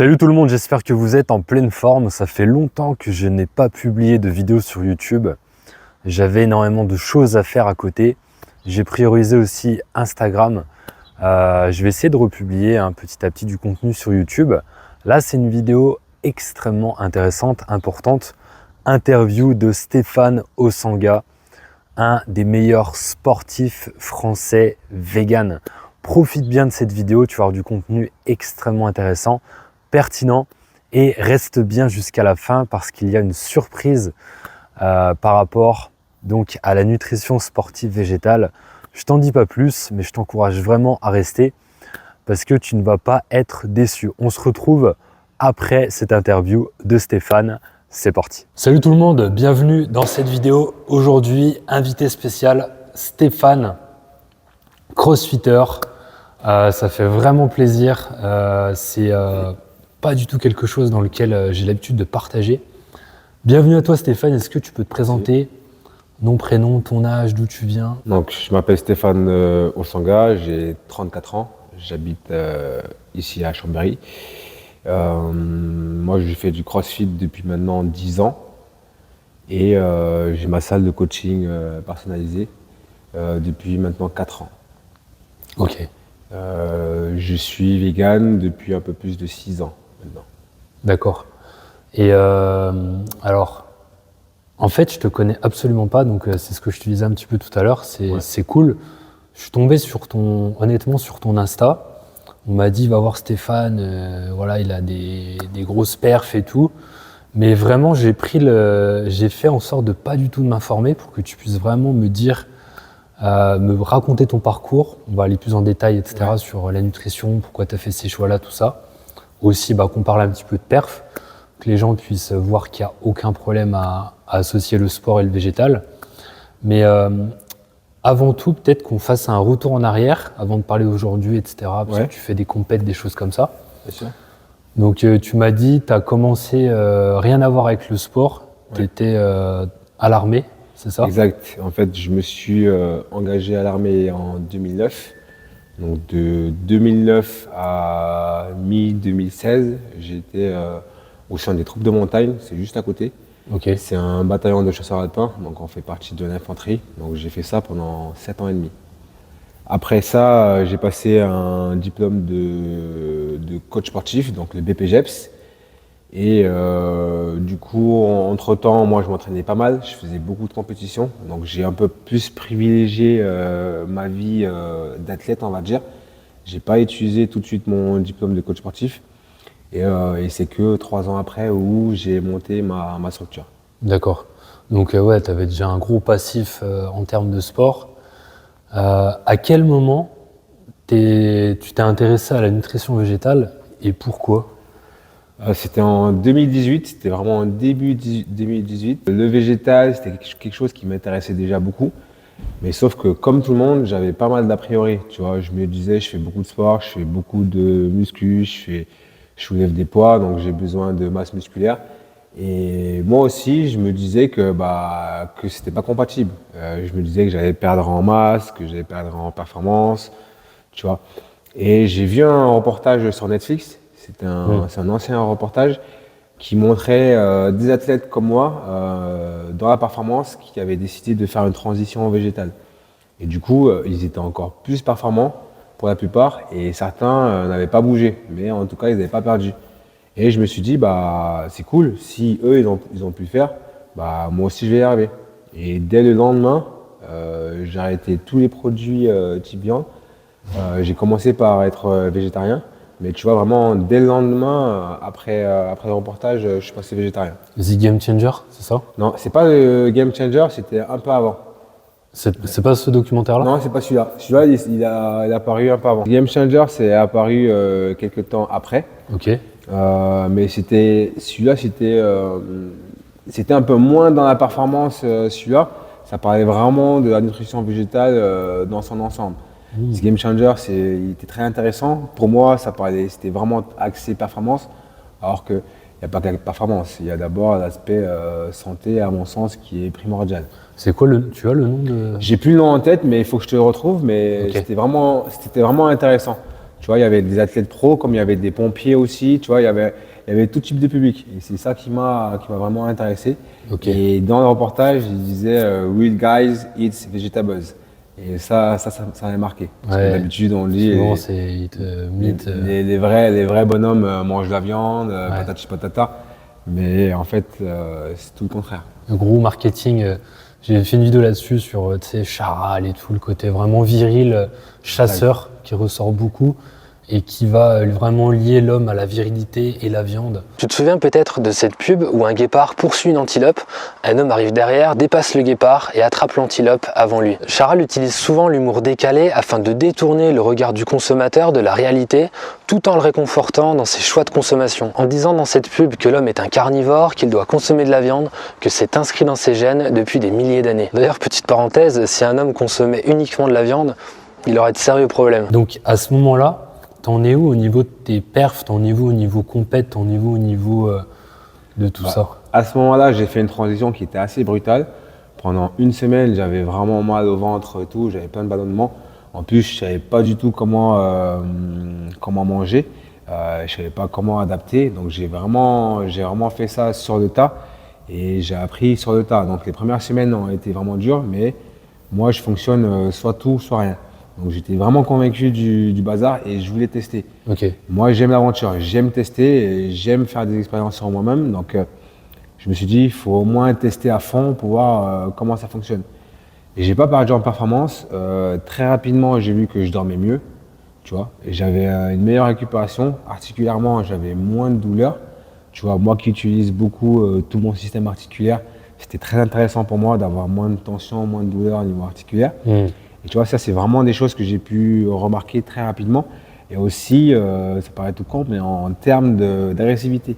Salut tout le monde, j'espère que vous êtes en pleine forme. Ça fait longtemps que je n'ai pas publié de vidéos sur YouTube. J'avais énormément de choses à faire à côté. J'ai priorisé aussi Instagram. Je vais essayer de republier petit à petit du contenu sur YouTube. Là, c'est une vidéo extrêmement intéressante, importante. Interview de Stéphane Ossanga, un des meilleurs sportifs français vegan. Profite bien de cette vidéo, tu vas avoir du contenu extrêmement intéressant, pertinent, et reste bien jusqu'à la fin parce qu'il y a une surprise par rapport donc à la nutrition sportive végétale. Je t'en dis pas plus, mais je t'encourage vraiment à rester parce que tu ne vas pas être déçu. On se retrouve après cette interview de Stéphane. C'est parti. Salut tout le monde, bienvenue dans cette vidéo. Aujourd'hui, invité spécial, Stéphane, crossfitter. Ça fait vraiment plaisir. C'est pas du tout quelque chose dans lequel j'ai l'habitude de partager. Bienvenue à toi Stéphane, est-ce que tu peux te présenter? Nom, prénom, ton âge, d'où tu viens? Donc, je m'appelle Stéphane Ossanga, j'ai 34 ans, j'habite ici à Chambéry. Moi, je fais du crossfit depuis maintenant 10 ans et j'ai ma salle de coaching personnalisée depuis maintenant 4 ans. Ok, Je suis vegan depuis un peu plus de 6 ans maintenant. d'accord. Et alors, en fait, je te connais absolument pas, donc c'est ce que je te disais un petit peu tout à l'heure, c'est cool. Je suis tombé honnêtement sur ton Insta. On m'a dit, va voir Stéphane, voilà, il a des grosses perfs et tout. Mais vraiment, j'ai fait en sorte de pas du tout m'informer pour que tu puisses vraiment me dire, me raconter ton parcours. On va aller plus en détail, etc., sur la nutrition, pourquoi tu as fait ces choix-là, tout ça. Aussi, qu'on parle un petit peu de perf, que les gens puissent voir qu'il n'y a aucun problème à associer le sport et le végétal. Mais avant tout, peut-être qu'on fasse un retour en arrière, avant de parler d'aujourd'hui, etc., parce que tu fais des compètes, des choses comme ça. Bien sûr. Donc tu m'as dit, tu as commencé rien à voir avec le sport, tu étais à l'armée, c'est ça? Exact. En fait, je me suis engagé à l'armée en 2009. Donc de 2009 à mi-2016, j'étais au sein des troupes de montagne, c'est juste à côté. Ok, C'est un bataillon de chasseurs alpins, donc on fait partie de l'infanterie. Donc j'ai fait ça pendant 7 ans et demi. Après ça, j'ai passé un diplôme de coach sportif, donc le BPGEPS. Et du coup, entre-temps, moi je m'entraînais pas mal, je faisais beaucoup de compétitions. Donc j'ai un peu plus privilégié ma vie d'athlète, on va dire. J'ai pas utilisé tout de suite mon diplôme de coach sportif. Et c'est que 3 ans après où j'ai monté ma structure. d'accord. Donc ouais, tu avais déjà un gros passif en termes de sport. À quel moment tu t'es intéressé à la nutrition végétale et pourquoi? C'était en 2018, c'était vraiment en début 2018. Le végétal, c'était quelque chose qui m'intéressait déjà beaucoup. Mais sauf que comme tout le monde, j'avais pas mal d'a priori. Tu vois, je me disais, je fais beaucoup de sport, je fais beaucoup de muscu, je soulève des poids, donc j'ai besoin de masse musculaire. Et moi aussi, je me disais que c'était pas compatible. Je me disais que j'allais perdre en masse, que j'allais perdre en performance, tu vois. Et j'ai vu un reportage sur Netflix. C'est un ancien reportage qui montrait des athlètes comme moi dans la performance qui avaient décidé de faire une transition au végétal. Et du coup, ils étaient encore plus performants pour la plupart et certains n'avaient pas bougé, mais en tout cas, ils n'avaient pas perdu. Et je me suis dit, c'est cool, si eux, ils ont pu le faire, moi aussi, je vais y arriver. Et dès le lendemain, j'ai arrêté tous les produits type viande. J'ai commencé par être végétarien. Mais tu vois, vraiment, dès le lendemain, après le reportage, je suis passé végétarien. The Game Changer, c'est ça? Non, c'est pas le Game Changer, c'était un peu avant. C'est pas ce documentaire-là? Non, c'est pas celui-là. Celui-là, il a apparu un peu avant. Game Changer, c'est apparu quelques temps après. Ok, Mais celui-là, c'était un peu moins dans la performance, celui-là. Ça parlait vraiment de la nutrition végétale dans son ensemble. Ce Game Changer, il était très intéressant. Pour moi, c'était vraiment axé performance, alors qu'il n'y a pas que la performance. Il y a d'abord l'aspect santé, à mon sens, qui est primordial. c'est quoi tu as le nom de... J'ai plus le nom en tête, mais il faut que je te le retrouve. Mais Ok. c'était vraiment intéressant. Tu vois, il y avait des athlètes pros, comme il y avait des pompiers aussi. Tu vois, il y avait tout type de public. Et c'est ça qui m'a vraiment intéressé. Ok. Et dans le reportage, il disait Real guys eat vegetables. Et ça m'a marqué. Parce que Ouais. d'habitude, on dit Souvent, c'est ils te mythe. les vrais bonhommes mangent de la viande, Ouais. patati patata. Mais en fait, c'est tout le contraire. Le gros marketing. J'ai fait une vidéo là-dessus sur tu sais, Charal et tout, le côté vraiment viril, chasseur, qui ressort beaucoup et qui va vraiment lier l'homme à la virilité et la viande. Tu te souviens peut-être de cette pub où un guépard poursuit une antilope, un homme arrive derrière, dépasse le guépard et attrape l'antilope avant lui. Charal utilise souvent l'humour décalé afin de détourner le regard du consommateur de la réalité tout en le réconfortant dans ses choix de consommation. En disant dans cette pub que l'homme est un carnivore, qu'il doit consommer de la viande, que c'est inscrit dans ses gènes depuis des milliers d'années. D'ailleurs, petite parenthèse, si un homme consommait uniquement de la viande, il aurait de sérieux problèmes. Donc à ce moment-là, t'en es où au niveau de tes perfs, t'en es où au niveau compète, t'en es où au niveau de tout ça? À ce moment-là, j'ai fait une transition qui était assez brutale. Pendant une semaine, j'avais vraiment mal au ventre et tout, j'avais plein de ballonnements. En plus, je ne savais pas du tout comment manger, je ne savais pas comment adapter. Donc j'ai vraiment fait ça sur le tas et j'ai appris sur le tas. Donc les premières semaines ont été vraiment dures, mais moi je fonctionne soit tout, soit rien. Donc j'étais vraiment convaincu du bazar et je voulais tester. Ok. Moi j'aime l'aventure, j'aime tester et j'aime faire des expériences sur moi-même. Donc je me suis dit, il faut au moins tester à fond pour voir comment ça fonctionne. Et j'ai pas perdu en performance. Très rapidement, j'ai vu que je dormais mieux, tu vois. Et j'avais une meilleure récupération. Articulairement, j'avais moins de douleurs. Tu vois, moi qui utilise beaucoup tout mon système articulaire, c'était très intéressant pour moi d'avoir moins de tension, moins de douleurs au niveau articulaire. Et tu vois, ça, c'est vraiment des choses que j'ai pu remarquer très rapidement. Et aussi, ça paraît tout con, mais en termes d'agressivité.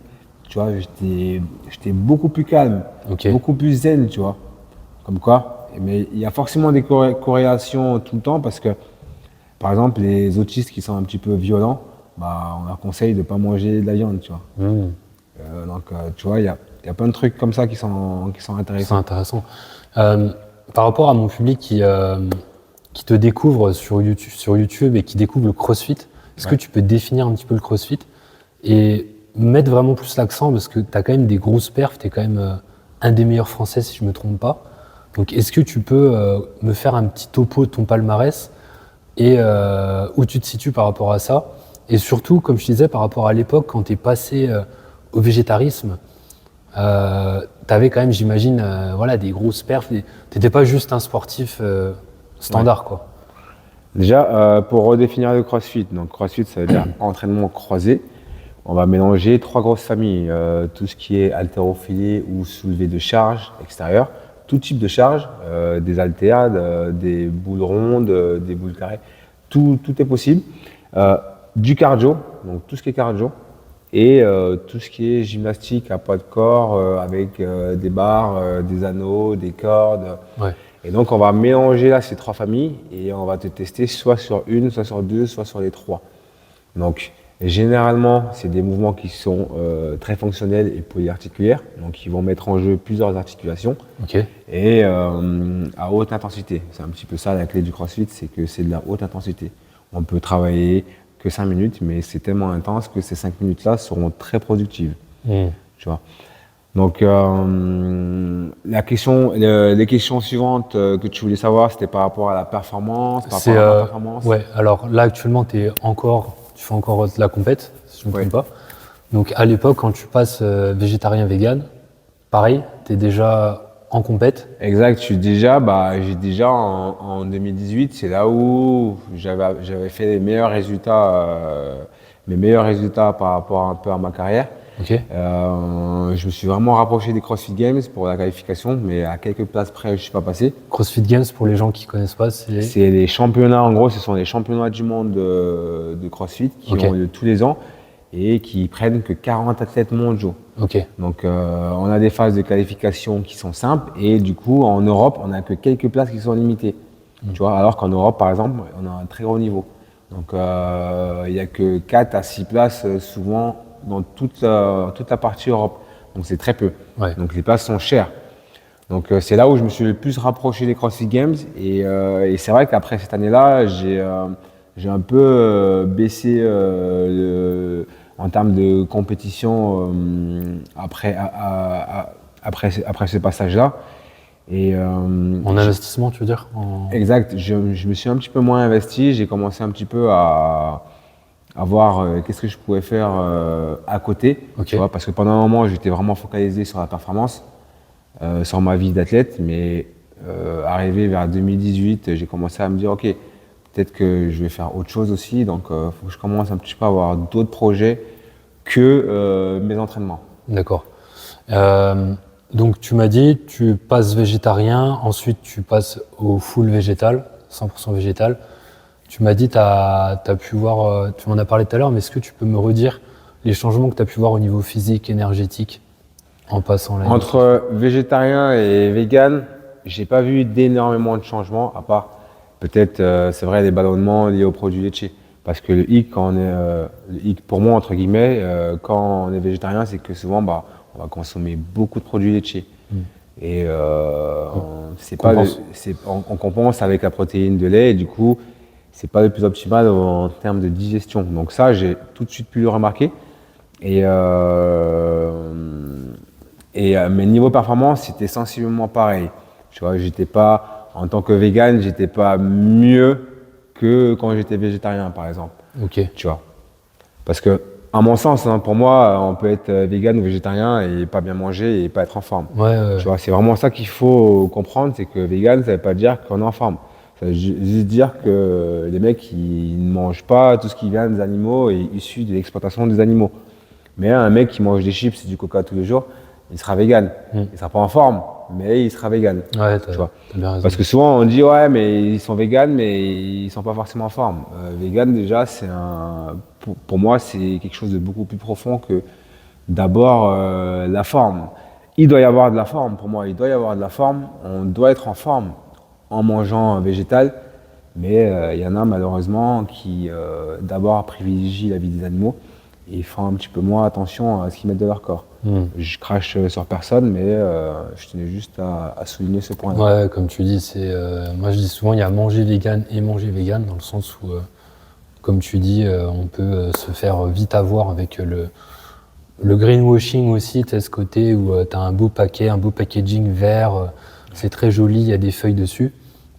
Tu vois, j'étais beaucoup plus calme, beaucoup plus zen, tu vois. Comme quoi. Mais il y a forcément des corrélations tout le temps parce que, par exemple, les autistes qui sont un petit peu violents, bah, on leur conseille de ne pas manger de la viande, tu vois. Donc, tu vois, il y a plein de trucs comme ça qui sont intéressants. C'est intéressant. Par rapport à mon public qui te découvre sur YouTube et qui découvre le CrossFit, est-ce que tu peux définir un petit peu le CrossFit et mettre vraiment plus l'accent parce que tu as quand même des grosses perfs, tu es quand même un des meilleurs Français si je ne me trompe pas. Donc est-ce que tu peux me faire un petit topo de ton palmarès et où tu te situes par rapport à ça? Et surtout, comme je disais, par rapport à l'époque, quand tu es passé au végétarisme, tu avais quand même, j'imagine, voilà, des grosses perfs. Tu n'étais pas juste un sportif standard, quoi. Déjà, pour redéfinir le CrossFit, donc CrossFit, ça veut dire entraînement croisé. On va mélanger 3 grosses familles, tout ce qui est haltérophilie ou soulevé de charge extérieure, tout type de charge, des haltères, des boules rondes, des boules carrées, tout est possible. Du cardio, donc tout ce qui est cardio, et tout ce qui est gymnastique à poids de corps, avec des barres, des anneaux, des cordes. Ouais. Et donc on va mélanger là ces 3 familles et on va te tester soit sur une, soit sur 2, soit sur les 3. Donc généralement, c'est des mouvements qui sont très fonctionnels et polyarticulaires, donc ils vont mettre en jeu plusieurs articulations et à haute intensité. C'est un petit peu ça la clé du CrossFit, c'est que c'est de la haute intensité. On peut travailler que 5 minutes, mais c'est tellement intense que ces 5 minutes-là seront très productives. Tu vois. Donc les questions suivantes que tu voulais savoir, c'était par rapport à la performance, par rapport à la performance. Ouais, alors là actuellement, tu fais encore de la compète, si je ne me trompe pas. Donc à l'époque, quand tu passes végétarien-vegan, pareil, tu es déjà en compète. Exact, j'ai déjà en 2018, c'est là où j'avais fait mes meilleurs résultats par rapport un peu à ma carrière. Je me suis vraiment rapproché des CrossFit Games pour la qualification, mais à quelques places près, je ne suis pas passé. CrossFit Games, pour les gens qui ne connaissent pas, c'est les championnats, en gros, ce sont les championnats du monde de CrossFit qui ont lieu tous les ans et qui prennent que 40 athlètes mondiaux. Donc, on a des phases de qualification qui sont simples et du coup, en Europe, on n'a que quelques places qui sont limitées. Tu vois, alors qu'en Europe, par exemple, on a un très gros niveau. Donc, il n'y a que 4 à 6 places souvent dans toute la partie Europe. Donc c'est très peu. Donc les places sont chères. Donc c'est là où je me suis le plus rapproché des CrossFit Games. Et c'est vrai qu'après cette année-là, j'ai un peu baissé en termes de compétition après ce passage-là. Et, En investissement, tu veux dire? exact, je me suis un petit peu moins investi, j'ai commencé un petit peu à voir qu'est-ce que je pouvais faire à côté, Ok. tu vois, parce que pendant un moment, j'étais vraiment focalisé sur la performance, sur ma vie d'athlète, mais arrivé vers 2018, j'ai commencé à me dire, ok, peut-être que je vais faire autre chose aussi, donc il faut que je commence un petit peu à avoir d'autres projets que mes entraînements. D'accord. Donc tu m'as dit, tu passes végétarien, ensuite tu passes au full végétal, 100% végétal. Tu m'as dit, tu as pu voir, tu m'en as parlé tout à l'heure, mais est-ce que tu peux me redire les changements que tu as pu voir au niveau physique, énergétique, en passant là? Entre végétarien et vegan, j'ai pas vu d'énormément de changements, à part peut-être, c'est vrai, des ballonnements liés aux produits laitiers. Parce que le hic, le hic pour moi, entre guillemets, quand on est végétarien, c'est que souvent, bah, on va consommer beaucoup de produits laitiers. Et c'est pas Compense. on compense avec la protéine de lait, et du coup, c'est pas le plus optimal en termes de digestion. Donc ça, j'ai tout de suite pu le remarquer. Et, mais niveau performance, c'était sensiblement pareil. Tu vois, j'étais pas, en tant que vegan, j'étais pas mieux que quand j'étais végétarien, par exemple. Ok. Tu vois. Parce que, à mon sens, hein, pour moi, on peut être vegan ou végétarien et pas bien manger et pas être en forme. Ouais. Tu vois, c'est vraiment ça qu'il faut comprendre, c'est que vegan, ça veut pas dire qu'on est en forme. Ça veut juste dire que les mecs, ils ne mangent pas tout ce qui vient des animaux et issu de l'exploitation des animaux. Mais un mec qui mange des chips et du coca tous les jours, il sera vegan. Il sera pas en forme, mais il sera vegan. Ouais, Tu vois. t'as bien raison. Parce que souvent on dit ouais, mais ils sont véganes, mais ils sont pas forcément en forme. Vegan déjà, pour moi, c'est quelque chose de beaucoup plus profond que d'abord la forme. Il doit y avoir de la forme. Pour moi, il doit y avoir de la forme. On doit être en forme en mangeant végétal, mais il y en a malheureusement qui d'abord privilégient la vie des animaux et font un petit peu moins attention à ce qu'ils mettent de leur corps. Je crache sur personne, mais je tenais juste à souligner ce point-là. Ouais, comme tu dis, moi je dis souvent, il y a manger vegan et manger vegan, dans le sens où, comme tu dis, on peut se faire vite avoir avec le greenwashing aussi, tu as ce côté où tu as un beau paquet, un beau packaging vert, c'est très joli, il y a des feuilles dessus,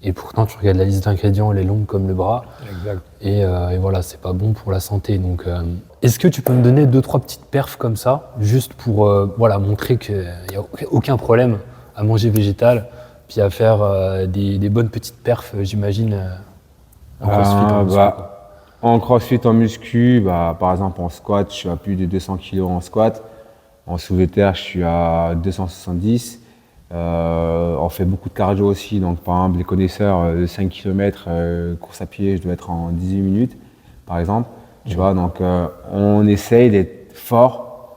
et pourtant tu regardes la liste d'ingrédients, elle est longue comme le bras, Exact. et voilà, c'est pas bon pour la santé. Donc, est-ce que tu peux me donner 2-3 petites perfs comme ça, juste pour voilà, montrer qu'il n'y a aucun problème à manger végétal, puis à faire des bonnes petites perfs, j'imagine, en crossfit, en muscu, quoi. En crossfit, en muscu, par exemple en squat, je suis à plus de 200 kg en squat. En soulevé de terre, je suis à 270. On fait beaucoup de cardio aussi. Donc, par exemple, les connaisseurs de 5 km course à pied, je dois être en 18 minutes, par exemple. Tu vois, donc on essaye d'être fort,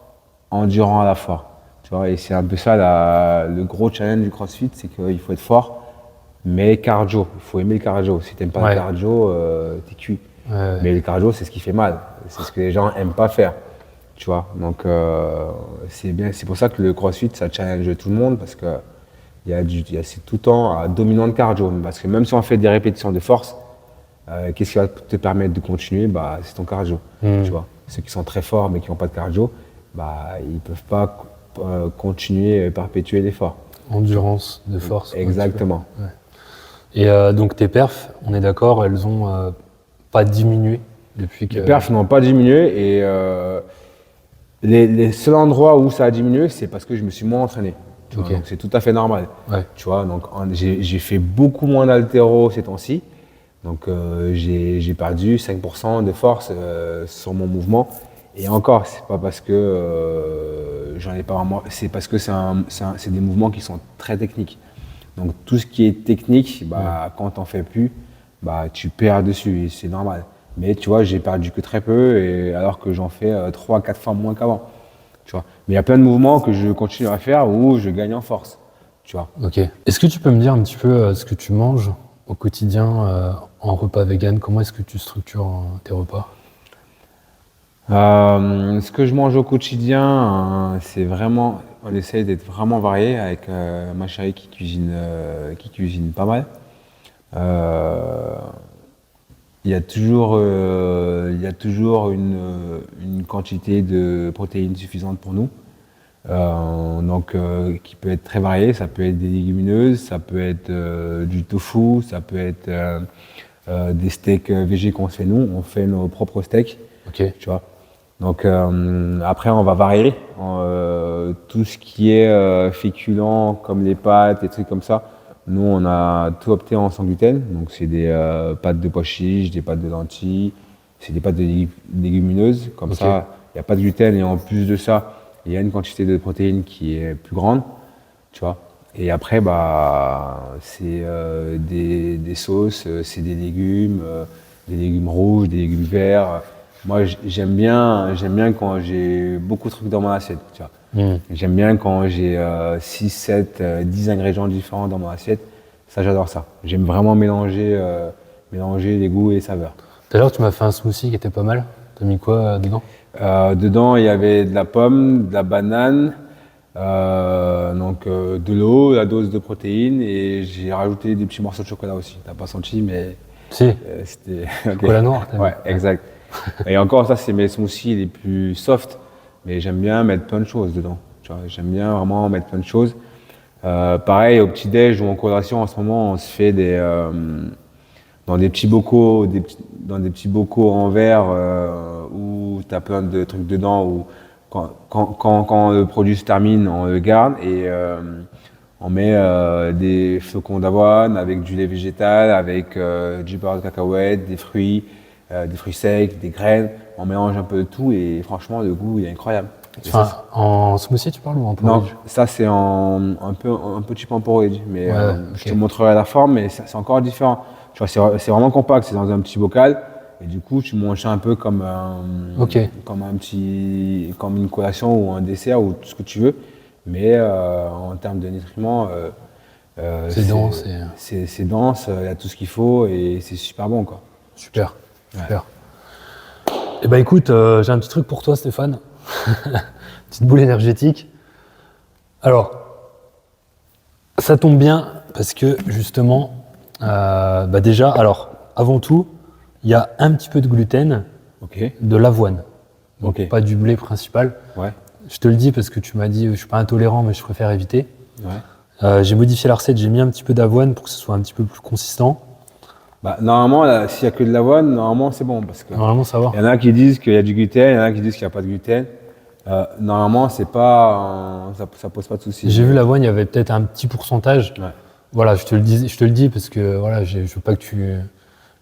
endurant à la fois. Tu vois, et c'est un peu ça le gros challenge du CrossFit, c'est qu'il faut être fort, mais cardio. Il faut aimer le cardio. Si tu n'aimes pas le cardio, t'es cuit. Mais le cardio, c'est ce qui fait mal. C'est ce que les gens n'aiment pas faire. Tu vois, donc c'est bien. C'est pour ça que le CrossFit, ça challenge tout le monde parce que c'est tout le temps à dominant de cardio. Parce que même si on fait des répétitions de force, qu'est-ce qui va te permettre de continuer? C'est ton cardio. Tu vois, ceux qui sont très forts mais qui n'ont pas de cardio, ils ne peuvent pas continuer, perpétuer l'effort. Endurance de force. Exactement. Ouais. Et donc tes perfs, on est d'accord, elles ont pas diminué depuis que... Les perfs n'ont pas diminué et les seuls endroits où ça a diminué, c'est parce que je me suis moins entraîné. Tu vois, donc c'est tout à fait normal. Ouais. Tu vois, donc j'ai fait beaucoup moins d'haltéro ces temps-ci. Donc j'ai perdu 5% de force sur mon mouvement. Et encore, c'est pas parce que j'en ai pas vraiment. C'est parce que c'est des mouvements qui sont très techniques. Donc tout ce qui est technique, quand t'en fais plus, tu perds dessus et c'est normal. Mais tu vois, j'ai perdu que très peu, alors que j'en fais 3-4 fois moins qu'avant. Tu vois. Mais il y a plein de mouvements que je continue à faire où je gagne en force. Tu vois. Ok. Est-ce que tu peux me dire un petit peu ce que tu manges au quotidien en repas vegan? Comment est-ce que tu structures tes repas? Ce que je mange au quotidien, c'est vraiment, on essaye d'être vraiment varié avec ma chérie qui cuisine pas mal. il y a toujours une quantité de protéines suffisante pour nous. Qui peut être très variée. Ça peut être des légumineuses, ça peut être du tofu, ça peut être des steaks végés qu'on se fait nous. On fait nos propres steaks. Ok. Tu vois. Donc après, on va varier. Tout ce qui est féculent, comme les pâtes, des trucs comme ça. Nous, on a tout opté en sans gluten. Donc c'est des pâtes de pois chiches, des pâtes de lentilles, c'est des pâtes de légumineuses. Comme ça, il n'y a pas de gluten et en plus de ça, il y a une quantité de protéines qui est plus grande, tu vois. Et après, c'est des sauces, c'est des légumes rouges, des légumes verts. Moi, j'aime bien quand j'ai beaucoup de trucs dans mon assiette, tu vois. J'aime bien quand j'ai 6, 7, 10 ingrédients différents dans mon assiette. Ça, j'adore ça. J'aime vraiment mélanger les goûts et les saveurs. Tout à l'heure, tu m'as fait un smoothie qui était pas mal. T'as mis quoi dedans? Dedans, il y avait de la pomme, de la banane, de l'eau, la dose de protéines et j'ai rajouté des petits morceaux de chocolat aussi. T'as pas senti, mais Si. c'était Chocolat noir. Ouais, exact. Et encore, ça, c'est mes smoothies les plus soft, mais j'aime bien mettre plein de choses dedans. Tu vois, j'aime bien vraiment mettre plein de choses. Pareil, au petit-déj ou en collation, en ce moment, on se fait dans des petits bocaux, dans des petits bocaux en verre où tu as plein de trucs dedans. Où quand le produit se termine, on le garde et on met des flocons d'avoine avec du lait végétal, avec du beurre de cacahuète, des fruits secs, des graines. On mélange un peu de tout et franchement, le goût il est incroyable. Enfin, en smoothie, tu parles ou en porridge? Non, ça c'est un petit peu en porridge, mais je te montrerai la forme, mais c'est encore différent. Tu vois, c'est vraiment compact, c'est dans un petit bocal, et du coup tu manges ça un peu comme comme une collation ou un dessert ou tout ce que tu veux, mais en termes de nutriments, c'est dense. C'est dense, il y a tout ce qu'il faut et c'est super bon quoi. Super. Eh ben écoute, j'ai un petit truc pour toi, Stéphane. Petite boule énergétique. Alors, ça tombe bien parce que justement, déjà, alors avant tout, il y a un petit peu de gluten, de l'avoine, donc pas du blé principal. Ouais. Je te le dis parce que tu m'as dit, je suis pas intolérant, mais je préfère éviter. Ouais. J'ai modifié la recette, j'ai mis un petit peu d'avoine pour que ce soit un petit peu plus consistant. Normalement, s'il n'y a que de l'avoine, normalement c'est bon parce que normalement ça va. Il y en a qui disent qu'il y a du gluten, il y en a qui disent qu'il n'y a pas de gluten. Normalement, c'est pas, ça pose pas de soucis. J'ai vu l'avoine, il y avait peut-être un petit pourcentage. Ouais. Voilà, je te le dis parce que voilà, je veux pas que tu.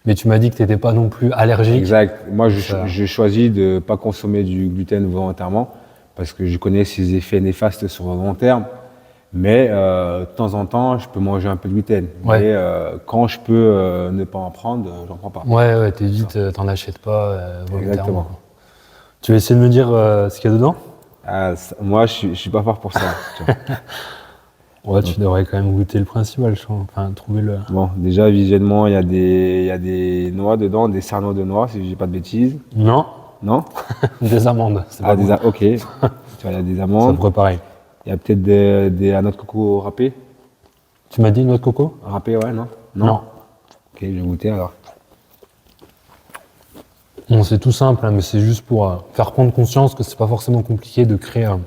Mais tu m'as dit que tu n'étais pas non plus allergique. Exact. Moi, je choisis de ne pas consommer du gluten volontairement parce que je connais ses effets néfastes sur le long terme. Mais de temps en temps, je peux manger un peu de gluten. Ouais. Mais quand je peux ne pas en prendre, j'en prends pas. Ouais, t'évites, t'en achètes pas volontairement. Exactement. Tu vas essayer de me dire ce qu'il y a dedans? Moi, je suis pas fort pour ça. Ouais, tu devrais quand même goûter le principal, je crois. Enfin, trouver le. Bon, déjà, visuellement, il y a des noix dedans, des cerneaux de noix, si je dis pas de bêtises. Non. Non? Des amandes. Ok. Tu vois, il y a des amandes. Ça pourrait pareil. Il y a peut-être des noix de coco râpées. Tu m'as dit noix de coco? Râpées, ouais, non? Non. Ok, je vais goûter alors. Bon, c'est tout simple, hein, mais c'est juste pour faire prendre conscience que c'est pas forcément compliqué de créer une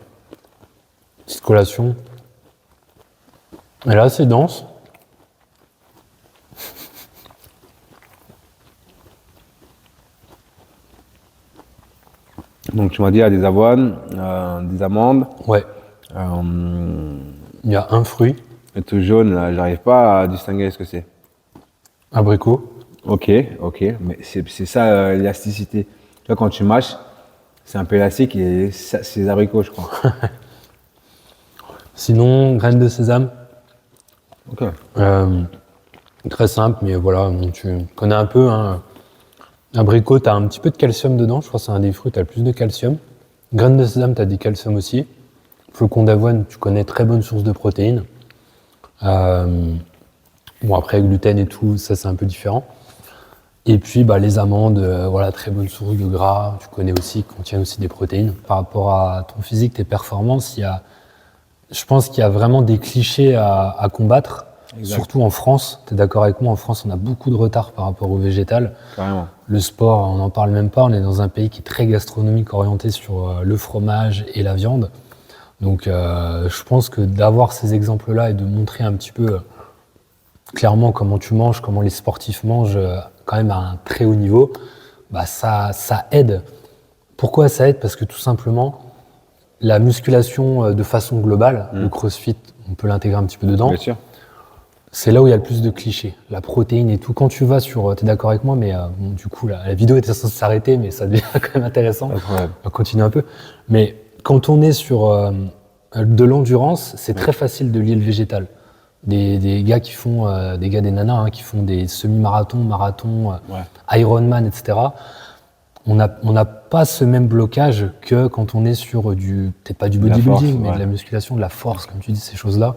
petite collation. Elle est assez dense. Donc tu m'as dit il y a des avoines, des amandes. Ouais. Il y a un fruit. Le tout jaune, là, j'arrive pas à distinguer ce que c'est. Abricot. Ok, mais c'est ça l'élasticité. Tu vois, quand tu mâches, c'est un peu élastique et c'est des abricots, je crois. Sinon, graines de sésame. Ok. Très simple, mais voilà, tu connais un peu. Hein. Abricot, tu as un petit peu de calcium dedans. Je crois que c'est un des fruits, tu as le plus de calcium. Graines de sésame, tu as du calcium aussi. Flocons d'avoine, tu connais, très bonne source de protéines. Bon, après, gluten et tout, ça c'est un peu différent. Et puis les amandes, voilà, très bonne source de gras, tu connais aussi, contiennent aussi des protéines. Par rapport à ton physique, tes performances, je pense qu'il y a vraiment des clichés à combattre. Exact. Surtout en France, tu es d'accord avec moi, en France, on a beaucoup de retard par rapport au végétal. Carrément. Le sport, on n'en parle même pas. On est dans un pays qui est très gastronomique, orienté sur le fromage et la viande. Donc, je pense que d'avoir ces exemples-là et de montrer un petit peu clairement comment tu manges, comment les sportifs mangent quand même à un très haut niveau, bah ça aide. Pourquoi ça aide? Parce que tout simplement, la musculation de façon globale, le crossfit, on peut l'intégrer un petit peu dedans. Bien sûr. C'est là où il y a le plus de clichés, la protéine et tout. Quand tu vas sur, t'es d'accord avec moi, mais bon, du coup, la vidéo était censée s'arrêter, mais ça devient quand même intéressant. Pas de problème. On va continuer un peu. Mais quand on est sur de l'endurance, c'est très facile de lier le végétal. Des gars qui font, des nanas hein, qui font des semi-marathons, marathons, Ironman, etc. On n'a pas ce même blocage que quand on est sur peut-être pas du bodybuilding, mais de la musculation, de la force, comme tu dis, ces choses-là.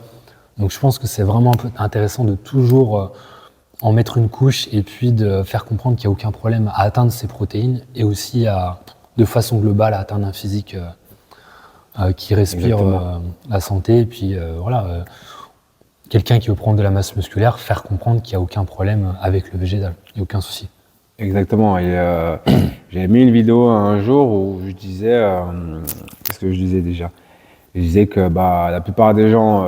Donc je pense que c'est vraiment un peu intéressant de toujours en mettre une couche et puis de faire comprendre qu'il n'y a aucun problème à atteindre ces protéines et aussi de façon globale à atteindre un physique qui respire la santé. Et puis quelqu'un qui veut prendre de la masse musculaire, faire comprendre qu'il n'y a aucun problème avec le végétal, il n'y a aucun souci. Exactement. Et j'avais mis une vidéo un jour où je disais, qu'est-ce que je disais déjà? Je disais que la plupart des gens,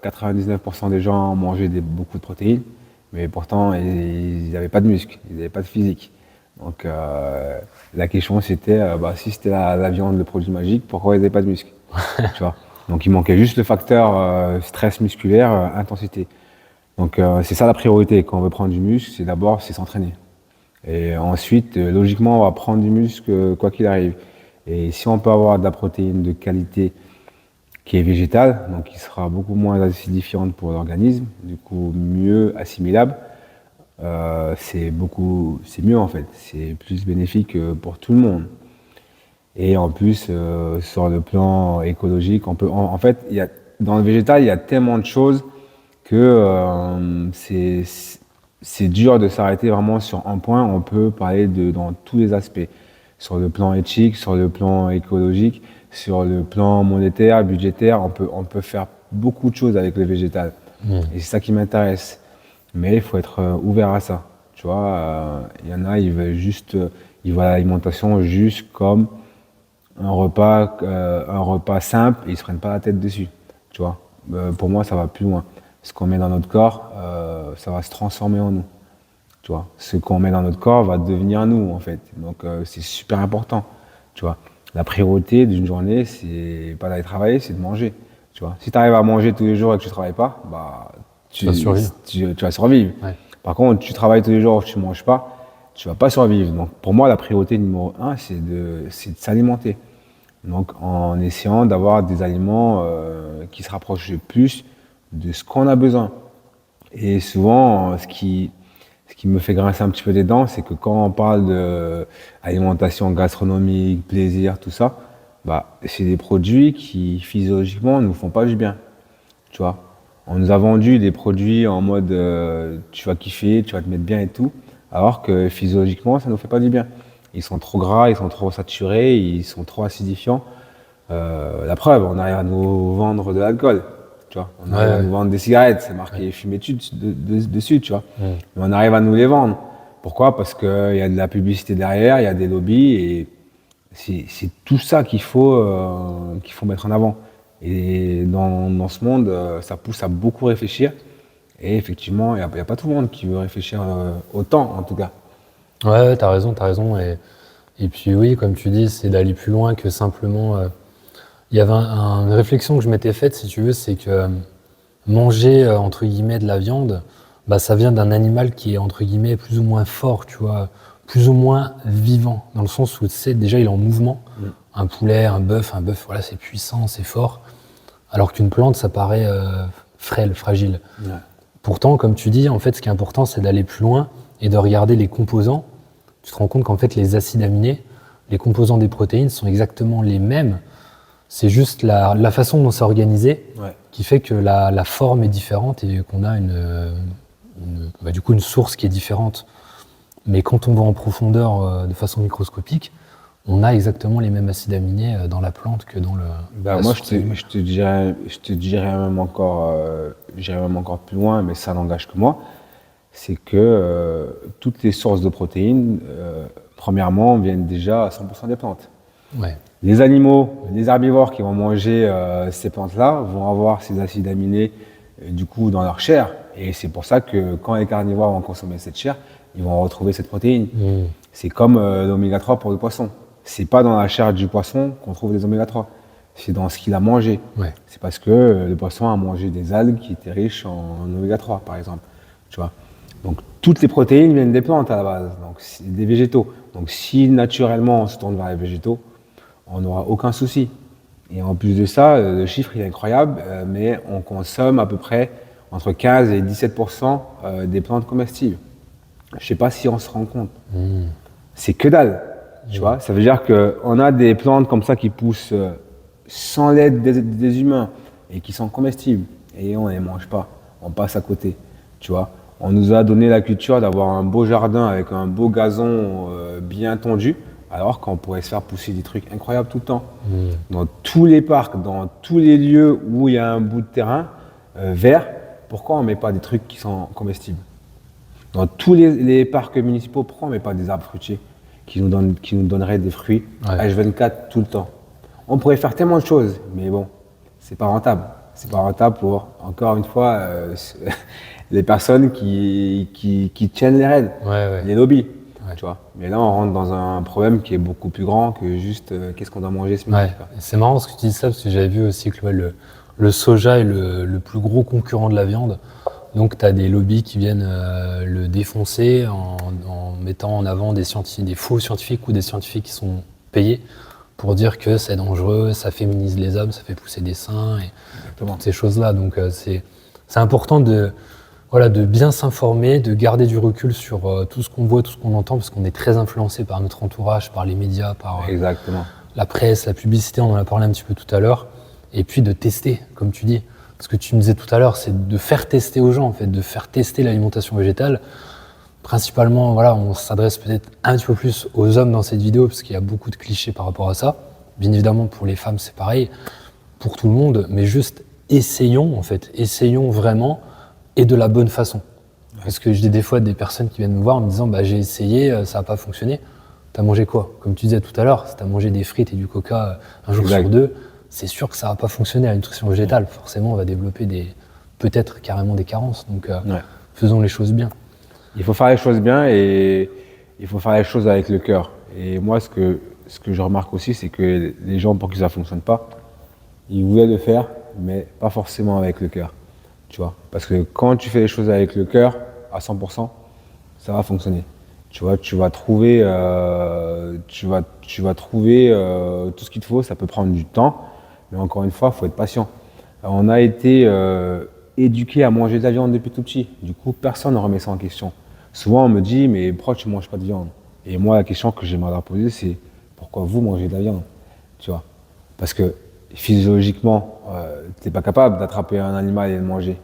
99% des gens mangeaient beaucoup de protéines, mais pourtant ils n'avaient pas de muscles, ils n'avaient pas de physique. Donc la question c'était, si c'était la viande, le produit magique, pourquoi ils n'avaient pas de muscles? Tu vois. Donc il manquait juste le facteur stress musculaire, intensité. Donc c'est ça la priorité quand on veut prendre du muscle, c'est s'entraîner. Et ensuite, logiquement, on va prendre du muscle quoi qu'il arrive. Et si on peut avoir de la protéine de qualité qui est végétale, donc qui sera beaucoup moins acidifiante pour l'organisme, du coup mieux assimilable, c'est mieux en fait. C'est plus bénéfique pour tout le monde. Et en plus, sur le plan écologique, on peut, en fait, dans le végétal, il y a tellement de choses que c'est dur de s'arrêter vraiment sur un point. On peut parler dans tous les aspects, sur le plan éthique, sur le plan écologique, sur le plan monétaire, budgétaire. On peut faire beaucoup de choses avec le végétal. Et c'est ça qui m'intéresse. Mais il faut être ouvert à ça. Tu vois, il y en a, ils voient l'alimentation juste comme un repas simple et ils se prennent pas la tête dessus. Tu vois, pour moi, ça va plus loin. Ce qu'on met dans notre corps, ça va se transformer en nous. Tu vois, ce qu'on met dans notre corps va devenir nous, en fait. Donc, c'est super important. Tu vois, la priorité d'une journée, c'est pas d'aller travailler, c'est de manger. Tu vois, si tu arrives à manger tous les jours et que tu travailles pas, tu vas survivre. Ouais. Par contre, tu travailles tous les jours et que tu manges pas, tu vas pas survivre. Donc, pour moi, la priorité numéro 1, c'est de s'alimenter. Donc, en essayant d'avoir des aliments qui se rapprochent le plus de ce qu'on a besoin. Et souvent, ce qui me fait grincer un petit peu des dents, c'est que quand on parle d'alimentation gastronomique, plaisir, tout ça, c'est des produits qui physiologiquement ne nous font pas du bien. Tu vois, on nous a vendu des produits en mode tu vas kiffer, tu vas te mettre bien et tout, alors que physiologiquement, ça ne nous fait pas du bien. Ils sont trop gras, ils sont trop saturés, ils sont trop acidifiants. La preuve, on arrive à nous vendre de l'alcool. Tu vois, on arrive à nous vendre des cigarettes, c'est marqué fumé dessus, tu vois. Mais on arrive à nous les vendre. Pourquoi? Parce qu'il y a de la publicité derrière, il y a des lobbies et c'est tout ça qu'il faut mettre en avant. Et dans ce monde, ça pousse à beaucoup réfléchir. Et effectivement, il n'y a pas tout le monde qui veut réfléchir autant, en tout cas. Ouais, t'as raison. Et puis oui, comme tu dis, c'est d'aller plus loin que simplement... Il y avait une réflexion que je m'étais faite, si tu veux, c'est que manger, entre guillemets, de la viande, ça vient d'un animal qui est, entre guillemets, plus ou moins fort, tu vois, plus ou moins vivant, dans le sens où, tu sais, déjà, il est en mouvement. Un poulet, un bœuf, voilà, c'est puissant, c'est fort. Alors qu'une plante, ça paraît frêle, fragile. Ouais. Pourtant, comme tu dis, en fait, ce qui est important, c'est d'aller plus loin et de regarder les composants. Tu te rends compte qu'en fait, les acides aminés, les composants des protéines sont exactement les mêmes. C'est juste la façon dont c'est organisé qui fait que la forme est différente et qu'on a du coup une source qui est différente. Mais quand on va en profondeur de façon microscopique, on a exactement les mêmes acides aminés dans la plante que dans la Moi, source animale. je te dirais j'irais même encore plus loin, mais ça n'engage que moi. C'est que toutes les sources de protéines, premièrement, viennent déjà à 100% des plantes. Ouais. Les animaux, les herbivores qui vont manger ces plantes-là vont avoir ces acides aminés du coup dans leur chair. Et c'est pour ça que quand les carnivores vont consommer cette chair, ils vont retrouver cette protéine. C'est comme l'oméga 3 pour le poisson. C'est pas dans la chair du poisson qu'on trouve les oméga 3. C'est dans ce qu'il a mangé. Ouais. C'est parce que le poisson a mangé des algues qui étaient riches en oméga 3, par exemple. Tu vois. Donc toutes les protéines viennent des plantes à la base, donc des végétaux. Donc si naturellement on se tourne vers les végétaux, on n'aura aucun souci. Et en plus de ça, le chiffre il est incroyable, mais on consomme à peu près entre 15 et 17% des plantes comestibles. Je ne sais pas si on se rend compte. C'est que dalle. Tu vois, ça veut dire qu'on a des plantes comme ça qui poussent sans l'aide des humains et qui sont comestibles. Et on ne les mange pas. On passe à côté. Tu vois. On nous a donné la culture d'avoir un beau jardin avec un beau gazon bien tondu, alors qu'on pourrait se faire pousser des trucs incroyables tout le temps. Dans tous les parcs, dans tous les lieux où il y a un bout de terrain vert, pourquoi on ne met pas des trucs qui sont comestibles? Dans tous les parcs municipaux, pourquoi on ne met pas des arbres fruitiers qui nous donneraient des fruits H24 tout le temps? On pourrait faire tellement de choses, mais bon, c'est pas rentable. C'est pas rentable pour, encore une fois, les personnes qui tiennent les rênes, les lobbies. Tu vois. Mais là, on rentre dans un problème qui est beaucoup plus grand que juste qu'est-ce qu'on doit manger ce midi. C'est marrant ce que tu dis ça, parce que j'avais vu aussi que le soja est le plus gros concurrent de la viande. Donc, tu as des lobbies qui viennent le défoncer en mettant en avant des faux scientifiques ou des scientifiques qui sont payés pour dire que c'est dangereux, ça féminise les hommes, ça fait pousser des seins et toutes ces choses-là. Donc, c'est important de bien s'informer, de garder du recul sur tout ce qu'on voit, tout ce qu'on entend, parce qu'on est très influencé par notre entourage, par les médias, par la presse, la publicité, on en a parlé un petit peu tout à l'heure. Et puis de tester, comme tu dis. Ce que tu me disais tout à l'heure, c'est de faire tester aux gens, en fait, de faire tester l'alimentation végétale. Principalement, on s'adresse peut-être un petit peu plus aux hommes dans cette vidéo, parce qu'il y a beaucoup de clichés par rapport à ça. Bien évidemment, pour les femmes, c'est pareil, pour tout le monde, mais juste essayons vraiment, et de la bonne façon. Parce que j'ai des fois des personnes qui viennent me voir en me disant j'ai essayé, ça n'a pas fonctionné. T'as mangé quoi? Comme tu disais tout à l'heure, si t'as mangé des frites et du coca un jour sur deux, c'est sûr que ça va pas fonctionner à la nutrition végétale. Forcément, on va développer peut-être carrément des carences. Donc, faisons les choses bien. Il faut faire les choses bien et il faut faire les choses avec le cœur. Et moi, ce que je remarque aussi, c'est que les gens, pour qui ça fonctionne pas, ils voulaient le faire, mais pas forcément avec le cœur. Tu vois, parce que quand tu fais les choses avec le cœur, à 100%, ça va fonctionner. Tu vois, tu vas trouver tout ce qu'il te faut. Ça peut prendre du temps. Mais encore une fois, il faut être patient. On a été éduqués à manger de la viande depuis tout petit. Du coup, personne ne remet ça en question. Souvent, on me dit, mais pourquoi tu ne manges pas de viande? Et moi, la question que j'aimerais leur poser, c'est pourquoi vous mangez de la viande? Tu vois? Parce que physiologiquement, tu n'es pas capable d'attraper un animal et de le manger.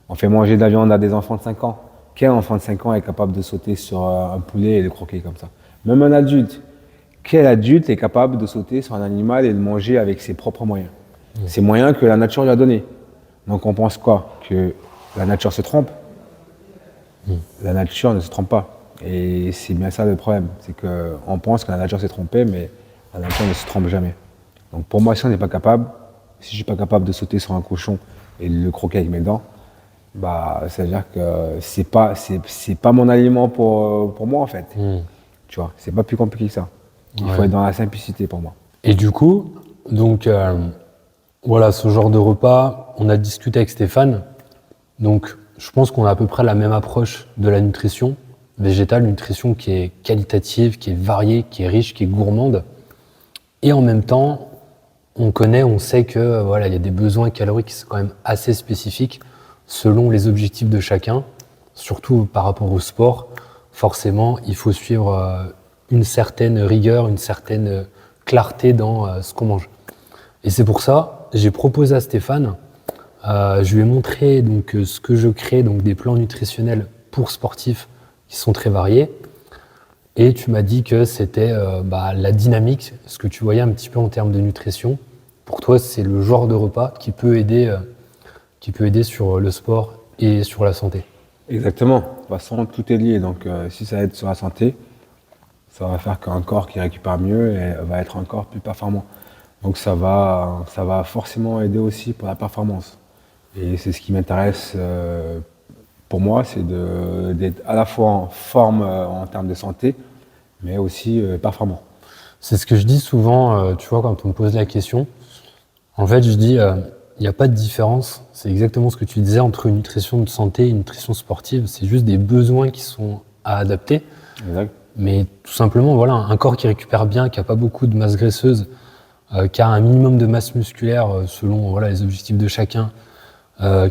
On fait manger de la viande à des enfants de 5 ans. Quel enfant de 5 ans est capable de sauter sur un poulet et de croquer comme ça? Même un adulte. Quel adulte est capable de sauter sur un animal et de manger avec ses propres moyens? Ces moyens que la nature lui a donnés. Donc on pense quoi? Que la nature se trompe? La nature ne se trompe pas. Et c'est bien ça le problème. C'est qu'on pense que la nature s'est trompée, mais la nature ne se trompe jamais. Donc pour moi, si on n'est pas capable, si je ne suis pas capable de sauter sur un cochon et de le croquer avec mes dents, ça veut dire que c'est pas mon aliment pour moi en fait. Tu vois, c'est pas plus compliqué que ça. Il faut être dans la simplicité pour moi. Et du coup, donc ce genre de repas, on a discuté avec Stéphane. Donc je pense qu'on a à peu près la même approche de la nutrition végétale, une nutrition qui est qualitative, qui est variée, qui est riche, qui est gourmande. Et en même temps, on sait que il y a des besoins caloriques qui sont quand même assez spécifiques selon les objectifs de chacun, surtout par rapport au sport. Forcément, il faut suivre une certaine rigueur, une certaine clarté dans ce qu'on mange. Et c'est pour ça, j'ai proposé à Stéphane, je lui ai montré ce que je crée, donc des plans nutritionnels pour sportifs qui sont très variés. Et tu m'as dit que c'était la dynamique, ce que tu voyais un petit peu en termes de nutrition. Pour toi, c'est le genre de repas qui peut aider sur le sport et sur la santé. Exactement. De toute façon, tout est lié. Donc, si ça aide sur la santé, ça va faire qu'un corps qui récupère mieux et va être un corps plus performant. Donc, ça va forcément aider aussi pour la performance. Et c'est ce qui m'intéresse pour moi, c'est d'être à la fois en forme en termes de santé, mais aussi performant. C'est ce que je dis souvent, tu vois, quand on me pose la question. En fait, je dis, il n'y a pas de différence. C'est exactement ce que tu disais entre une nutrition de santé et une nutrition sportive. C'est juste des besoins qui sont à adapter. Exact. Mais tout simplement, voilà, un corps qui récupère bien, qui n'a pas beaucoup de masse graisseuse, qui a un minimum de masse musculaire selon les objectifs de chacun,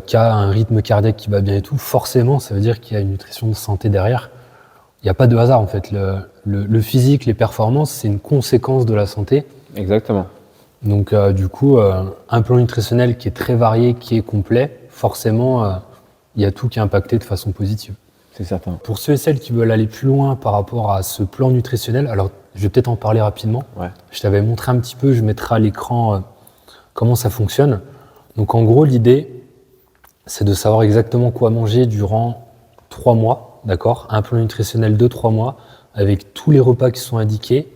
qui a un rythme cardiaque qui va bien et tout, forcément, ça veut dire qu'il y a une nutrition de santé derrière. Il n'y a pas de hasard en fait. Le physique, les performances, c'est une conséquence de la santé. Exactement. Donc du coup, un plan nutritionnel qui est très varié, qui est complet, forcément, il y a tout qui est impacté de façon positive. C'est certain. Pour ceux et celles qui veulent aller plus loin par rapport à ce plan nutritionnel, alors je vais peut-être en parler rapidement. Ouais. Je t'avais montré un petit peu, je mettrai à l'écran comment ça fonctionne. Donc en gros, l'idée, c'est de savoir exactement quoi manger durant 3 mois, d'accord ? Un plan nutritionnel de 3 mois, avec tous les repas qui sont indiqués.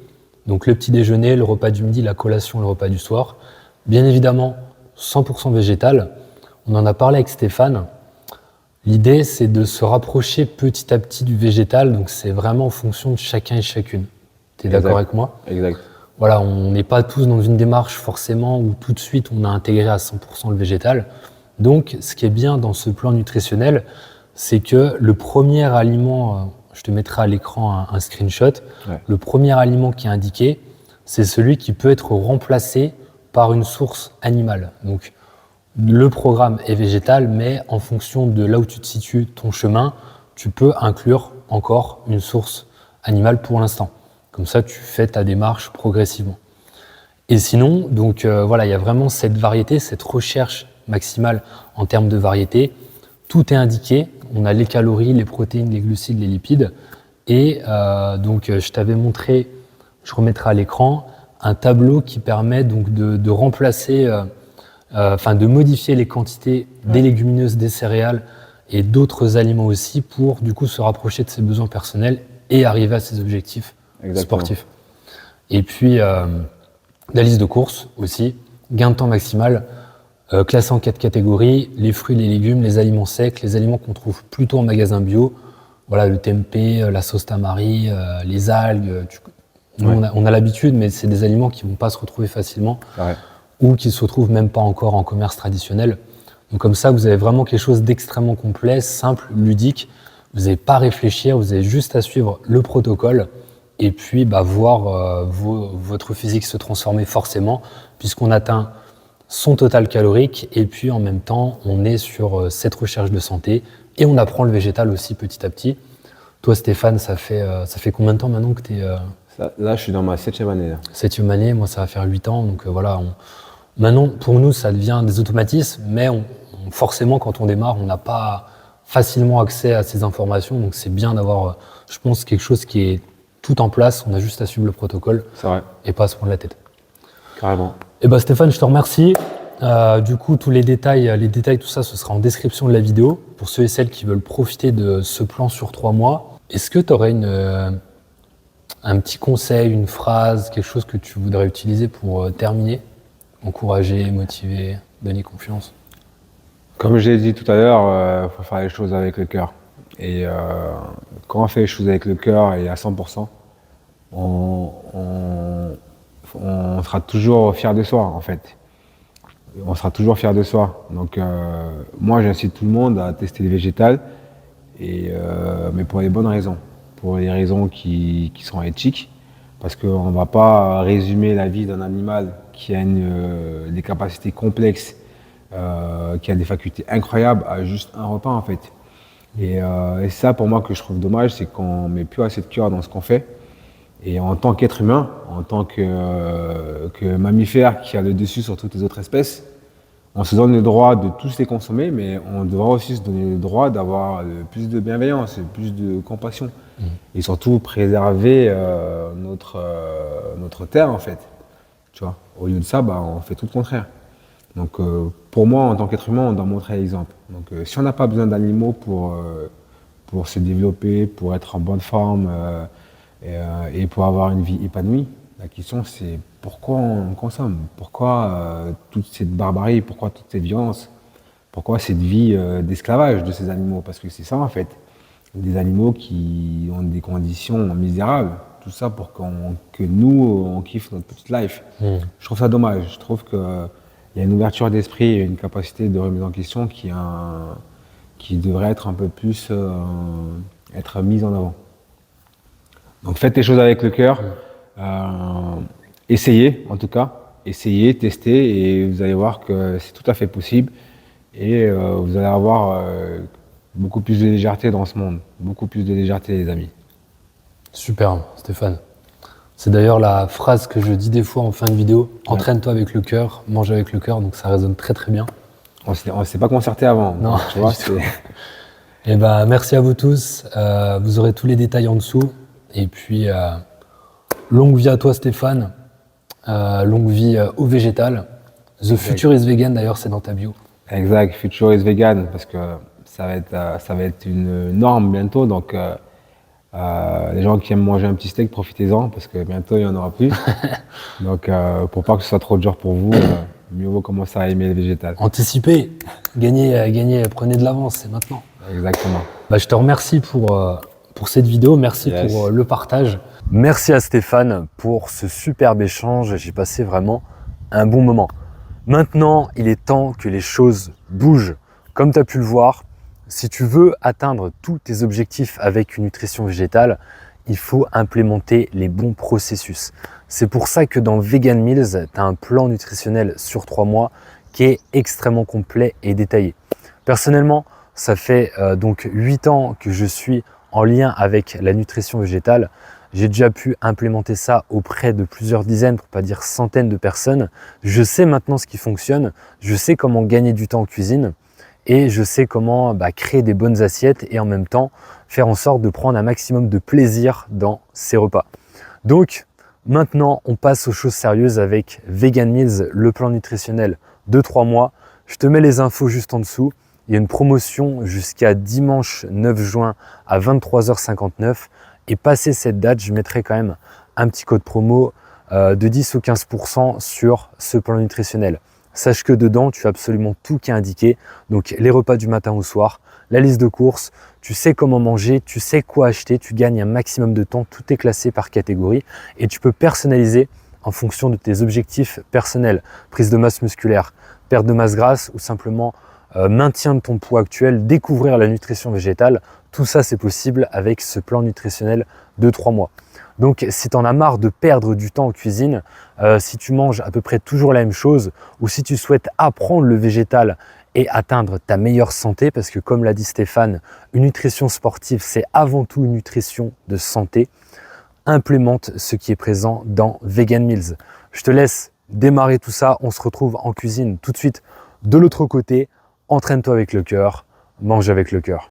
Donc le petit déjeuner, le repas du midi, la collation, le repas du soir. Bien évidemment, 100% végétal. On en a parlé avec Stéphane. L'idée, c'est de se rapprocher petit à petit du végétal. Donc c'est vraiment en fonction de chacun et chacune. Tu es d'accord avec moi ? Exact. Voilà, on n'est pas tous dans une démarche forcément où tout de suite on a intégré à 100% le végétal. Donc ce qui est bien dans ce plan nutritionnel, c'est que le premier aliment, je te mettrai à l'écran un screenshot, le premier aliment qui est indiqué, c'est celui qui peut être remplacé par une source animale. Donc le programme est végétal, mais en fonction de là où tu te situes, ton chemin, tu peux inclure encore une source animale pour l'instant. Comme ça, tu fais ta démarche progressivement. Et sinon, donc il y a vraiment cette variété, cette recherche maximale en termes de variété. Tout est indiqué. On a les calories, les protéines, les glucides, les lipides. Et donc, je t'avais montré, je remettrai à l'écran, un tableau qui permet donc de remplacer, de modifier les quantités des légumineuses, des céréales et d'autres aliments aussi pour du coup se rapprocher de ses besoins personnels et arriver à ses objectifs sportifs. Et puis, la liste de courses aussi, gain de temps maximal, classé en 4 catégories, les fruits, les légumes, les aliments secs, les aliments qu'on trouve plutôt en magasin bio, voilà, le tempeh, la sauce tamari, les algues. On a l'habitude, mais c'est des aliments qui ne vont pas se retrouver facilement ou qui ne se retrouvent même pas encore en commerce traditionnel. Donc comme ça, vous avez vraiment quelque chose d'extrêmement complet, simple, ludique. Vous n'avez pas à réfléchir, vous avez juste à suivre le protocole et puis voir votre physique se transformer forcément puisqu'on atteint son total calorique et puis en même temps, on est sur cette recherche de santé et on apprend le végétal aussi petit à petit. Toi, Stéphane, ça fait combien de temps maintenant que tu es… Là, je suis dans ma 7e année. 7e année, moi, ça va faire 8 ans. Donc maintenant, pour nous, ça devient des automatismes, mais forcément, quand on démarre, on n'a pas facilement accès à ces informations. Donc c'est bien d'avoir, je pense, quelque chose qui est tout en place. On a juste à suivre le protocole et pas à se prendre la tête. Carrément. Et Stéphane, je te remercie. Du coup, tous les détails, tout ça, ce sera en description de la vidéo pour ceux et celles qui veulent profiter de ce plan sur 3 mois. Est-ce que tu aurais un petit conseil, une phrase, quelque chose que tu voudrais utiliser pour terminer, encourager, motiver, donner confiance? Comme j'ai dit tout à l'heure, faut faire les choses avec le cœur. Et quand on fait les choses avec le cœur et à 100%, on sera toujours fier de soi, en fait. On sera toujours fier de soi. Donc, moi, j'incite tout le monde à tester les végétales, mais pour les bonnes raisons. Pour les raisons qui sont éthiques, parce qu'on ne va pas résumer la vie d'un animal qui a des capacités complexes, qui a des facultés incroyables à juste un repas, en fait. Et ça, pour moi, que je trouve dommage, c'est qu'on ne met plus assez de cœur dans ce qu'on fait. Et en tant qu'être humain, en tant que mammifère qui a le dessus sur toutes les autres espèces, on se donne le droit de tous les consommer, mais on devra aussi se donner le droit d'avoir plus de bienveillance et plus de compassion et surtout préserver notre terre, en fait. Tu vois, au lieu de ça, bah, on fait tout le contraire. Donc, pour moi, en tant qu'être humain, on doit montrer l'exemple. Donc, si on n'a pas besoin d'animaux pour se développer, pour être en bonne forme et pour avoir une vie épanouie, la question c'est pourquoi on consomme? Pourquoi toute cette barbarie? Pourquoi toute cette violence? Pourquoi cette vie d'esclavage de ces animaux? Parce que c'est ça en fait. Des animaux qui ont des conditions misérables. Tout ça pour que nous, on kiffe notre petite life. Je trouve ça dommage. Je trouve qu'il y a une ouverture d'esprit et une capacité de remise en question qui devrait être un peu plus être mise en avant. Donc faites les choses avec le cœur. Essayez, en tout cas. Essayez, testez, et vous allez voir que c'est tout à fait possible. Et vous allez avoir beaucoup plus de légèreté dans ce monde. Beaucoup plus de légèreté, les amis. Super, Stéphane. C'est d'ailleurs la phrase que je dis des fois en fin de vidéo. Entraîne-toi avec le cœur, mange avec le cœur. Donc ça résonne très très bien. On ne s'est pas concerté avant. Non, tu vois, Et ben, merci à vous tous. Vous aurez tous les détails en dessous. Et puis, longue vie à toi, Stéphane. Longue vie au végétal. The Future is Vegan, d'ailleurs, c'est dans ta bio. Exact, Future is Vegan, parce que ça va être une norme bientôt. Donc, les gens qui aiment manger un petit steak, profitez-en, parce que bientôt, il n'y en aura plus. Donc, pour pas que ce soit trop dur pour vous, mieux vaut commencer à aimer le végétal. Anticipez, gagnez, prenez de l'avance, c'est maintenant. Exactement. Bah, je te remercie pour cette vidéo, merci pour le partage. Merci à Stéphane pour ce superbe échange, j'ai passé vraiment un bon moment. Maintenant, il est temps que les choses bougent. Comme tu as pu le voir, si tu veux atteindre tous tes objectifs avec une nutrition végétale, il faut implémenter les bons processus. C'est pour ça que dans Vegan Meals, tu as un plan nutritionnel sur 3 mois qui est extrêmement complet et détaillé. Personnellement, ça fait donc 8 ans que je suis en lien avec la nutrition végétale. J'ai déjà pu implémenter ça auprès de plusieurs dizaines, pour pas dire centaines de personnes. Je sais maintenant ce qui fonctionne, je sais comment gagner du temps en cuisine et je sais comment créer des bonnes assiettes et en même temps faire en sorte de prendre un maximum de plaisir dans ces repas. Donc maintenant, on passe aux choses sérieuses avec Vegan Meals, le plan nutritionnel de 3 mois. Je te mets les infos juste en dessous. Il y a une promotion jusqu'à dimanche 9 juin à 23h59. Et passé cette date, je mettrai quand même un petit code promo de 10 ou 15% sur ce plan nutritionnel. Sache que dedans, tu as absolument tout qui est indiqué. Donc les repas du matin au soir, la liste de courses, tu sais comment manger, tu sais quoi acheter, tu gagnes un maximum de temps, tout est classé par catégorie et tu peux personnaliser en fonction de tes objectifs personnels. Prise de masse musculaire, perte de masse grasse ou simplement maintien de ton poids actuel, découvrir la nutrition végétale, tout ça c'est possible avec ce plan nutritionnel de 3 mois. Donc si tu en as marre de perdre du temps en cuisine, si tu manges à peu près toujours la même chose ou si tu souhaites apprendre le végétal et atteindre ta meilleure santé, parce que comme l'a dit Stéphane, une nutrition sportive c'est avant tout une nutrition de santé, implémente ce qui est présent dans Vegan Meals. Je te laisse démarrer tout ça, on se retrouve en cuisine tout de suite de l'autre côté. Entraîne-toi avec le cœur, mange avec le cœur.